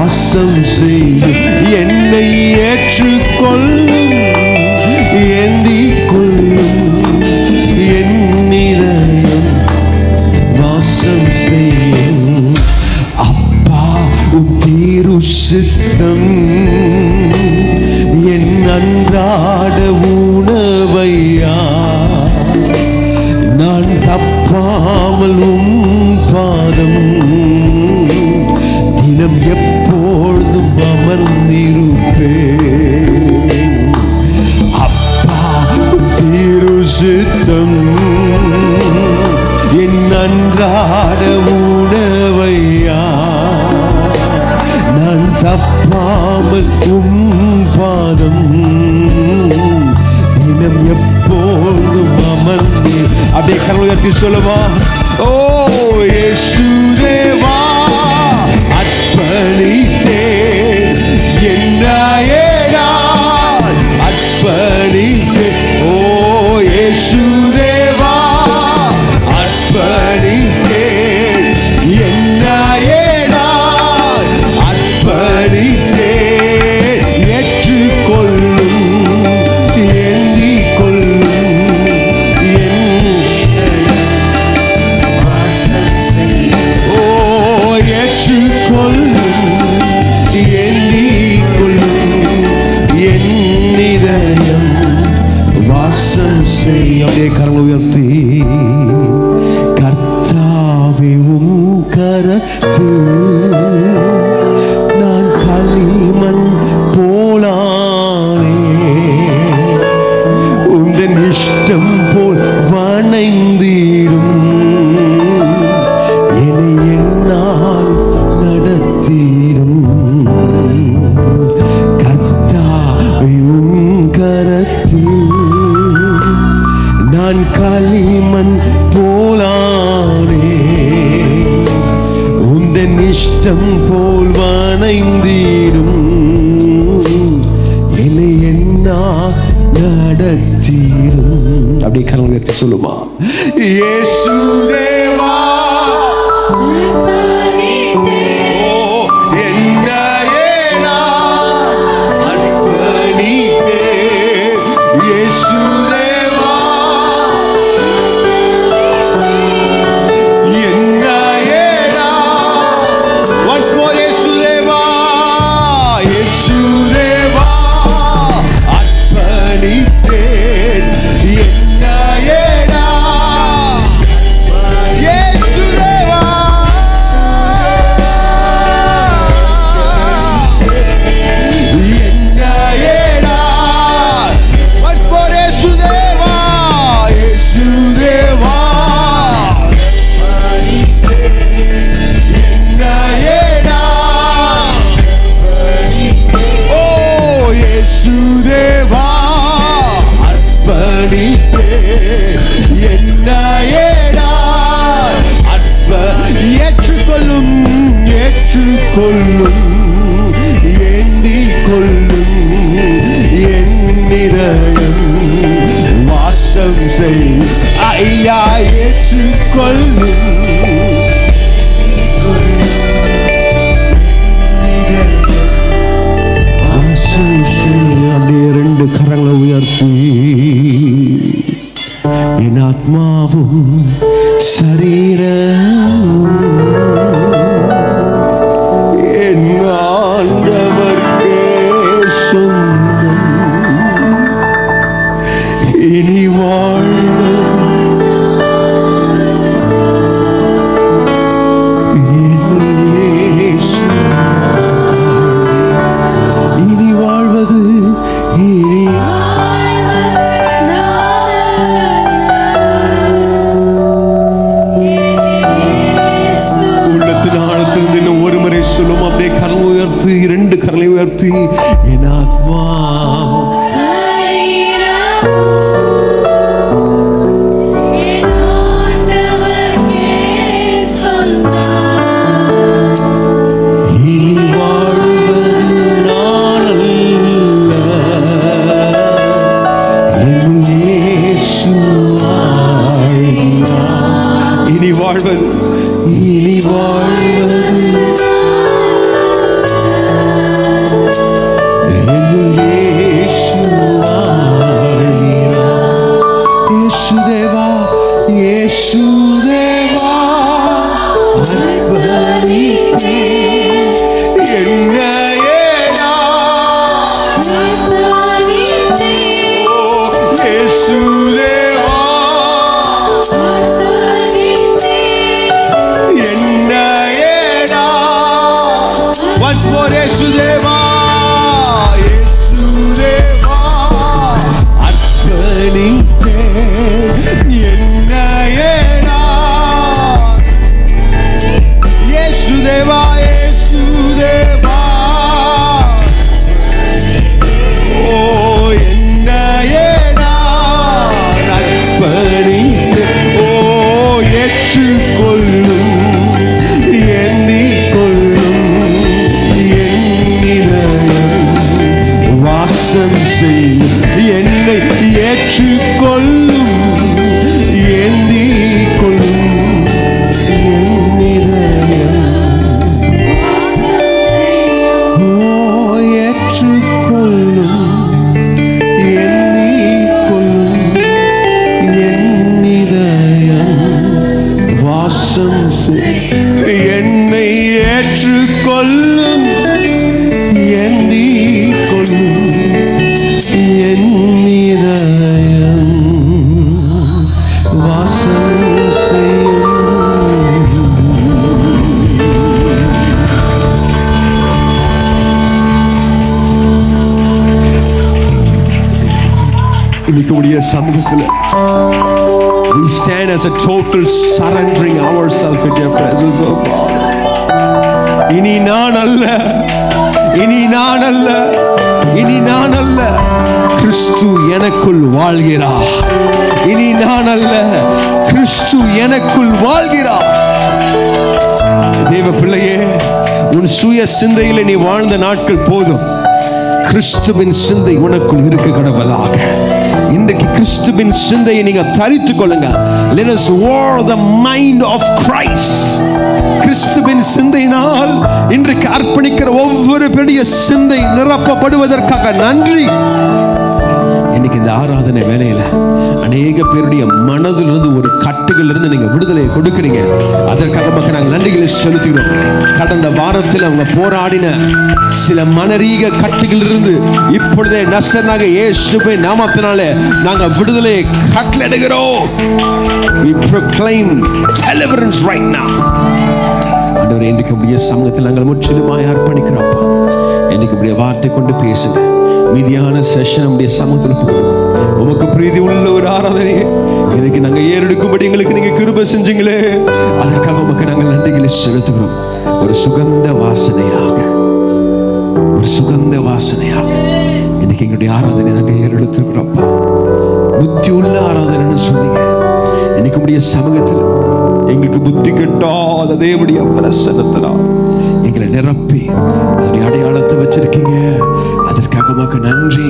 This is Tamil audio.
வாசம் செய்யும் என்னை ஏற்றுக்கொள்ளும் ஏந்திக் கொள்ளும் என் இதயம் வாசம் செய்யும். அப்பா உம் தீரு சித்தம் என் அன்றாட உணவையா நான் தப்பாமல் உம் பாதம் தினம் எப்பொழுதும் அமர்ந்திருப்பேன். அப்பா தீரு சித்தம் என் அன்றாட உணவையா நான் தப்பாமல் உம் பாதம் தினம் எப்பொழுதும் அமர்ந்து. அப்படியே கரங்களை உயர்த்தி சொல்லுவா. ஓ இயேசுதேவா அர்ப்பணித்தேன் என்னையே நான் அர்ப்பணித்தேன். ஓ இயேசுதேவா அர்ப்பணித்தேன் என்னையே நான் அர்ப்பணித்தேன். ஏற்றுக்கொள்ளும் ஏந்திக் கொள்ளும் என் வாசம் செய்யும். ஓ ஏற்றுக்கொள்ளும் ஏந்திக் கொள்ளும் என் இதயம் வாசம் செய்யும். அப்படியே கரங்களை உயர்த்தி கர்த்தாவே உம் கரத்தில் நான் களிமண் போலானே உந்தன் இஷ்டம் போல் வணைந்திடும் என்னை என்னால் நடத்திடும். கர்த்தாவே உம் கரத்தில் நான் களிமண் போலானே உந்தன் இஷ்டம் போல் வணைந்திடும் என்னை என்னா நடத்திடும். அப்படி கரங்களை சொல்லுமா. இயேசுதேவா என்னையே நான் அர்ப்பணித்தேன். இயேசுதேவா என்னையே நான் once more இயேசுதேவா இயேசுதேவா அர்ப்பணித்தேன் என்னையே நான் இயேசுதேவா என்னையே நான் once more இயேசுதேவா இயேசுதேவா என்னையே நான் ஓ இயேசுதேவா அர்ப்பணித்தேன் என்னையே நான் ஏற்றுக்கொள்ளும் ஏற்றுக்கொள்ளும் ஏந்திக் கொள்ளும் என் இதயம் வாசம் செய்யும். ஐயா ஏற்றுக்கொள்ளும் வாசம் செய்யும். அப்படியே ரெண்டு கரங்களை உயர்த்தி என் ஆத்மாவும் சரீரம் என் ஆண்டவர்க்கே சொந்தம் இனி வாழ்வது இனி வாழ்வது இனி உள்ளத்தின் ஆழத்திலிருந்து இன்னும் ஒரு முறை சொல்லும். அப்படியே கரலை உயர்த்தி இரண்டு கரலை உயர்த்தி என் ஆத்மா இனி வாழ்வது நான் அல்ல என் இயேசு வாழ்கிறார். இனி வாழ்வது for Yesudeva, Yesudeva, அர்ப்பணித்தே என்னையே நான். Yesudeva, Yesudeva, oh என்னையே நான் அர்ப்பணித்தே, oh ஏற்றுக்கொள்ளும் என்னை ஏற்றுக்கொள்ளும் ஏந்திக் கொள்ளும் ஏற்றுக்கொள்ளும் ஏந்திக் கொள்ளும் என்னிதயம் வாசம் என்னை ஏற்றுக்கொள்ளும் ஏந்திக் கொள்ளும் சமூகத்தில் we stand as a total surrendering ourselves in your presence, oh Father. இனி நான் அல்ல, இனி நான் அல்ல, இனி நான் அல்ல, கிறிஸ்து எனக்குள் வாழ்கிறார். இனி நான் அல்ல, கிறிஸ்து எனக்குள் வாழ்கிறார். தேவ பிள்ளையே, உன் சுய சிந்தையிலே நீ வாழ்ந்த நாட்கள் போதும். கிறிஸ்துவின் சிந்தை உனக்குள் இருக்க கடவுளாக. இன்றைக்கு கிறிஸ்துவின் சிந்தையை நீங்க தரித்துக் கொள்ளுங்க. Let us wear the mind of Christ. கிறிஸ்துவின் சிந்தையினால் இன்றைக்கு அர்ப்பணிக்கிற ஒவ்வொரு பெரிய சிந்தை நிரப்பப்படுவதற்காக நன்றி. இன்னைக்கு இந்த ஆராதனை வேலையில அநேக பேருடைய மனதிலிருந்து ஒரு கட்டுகளிலிருந்து நீங்க விடுதலையை கொடுக்கிறீங்க. அதற்காக மக்கள் நாங்கள் நன்றிகளை செலுத்துகிறோம். கடந்த வாரத்தில் அவங்க போராடின சில மனரீக கட்டுகளிலிருந்து இப்பொழுதே நசரனாக இயேசுவின் நாமத்தினாலே நாங்கள் விடுதலையை கட்டளையிடுகிறோம். We proclaim deliverance right now. ஆண்டவரே, இன்றைக்கு உடைய சமூகத்தில் நாங்கள் முற்றிலுமாய் அர்ப்பணிக்கிறோம். இன்னைக்கு உடைய வார்த்தை கொண்டு பேசுங்க. மீதியான செஷன் உடைய சமூகத்தில் உமக்கு பிரீதி உள்ள ஒரு ஆராதனை இன்னைக்கு நாங்கள் ஏறெடுக்கும்படி எங்களுக்கு நீங்க கிருபை செஞ்சீங்களே, அதற்காக உமக்கு நாங்கள் நன்றிகளை செலுத்துகிறோம். ஒரு சுகந்த வாசனையாக, ஒரு சுகந்த வாசனையாக இன்னைக்கு எங்களுடைய ஆராதனை நாங்கள் ஏறெடுத்துக்கிறோம்ப்பா. புத்தி உள்ள ஆராதனைன்னு சொன்னீங்க. இன்னைக்கு உடைய சமூகத்தில் எங்களுக்கு புத்தி கெட்டாத தேவனுடைய பிரசன்னத்தினால் எங்களை நிரப்பி அதனுடைய அடையாளத்தை வச்சிருக்கீங்க. அதற்காக உமக்கு நன்றி.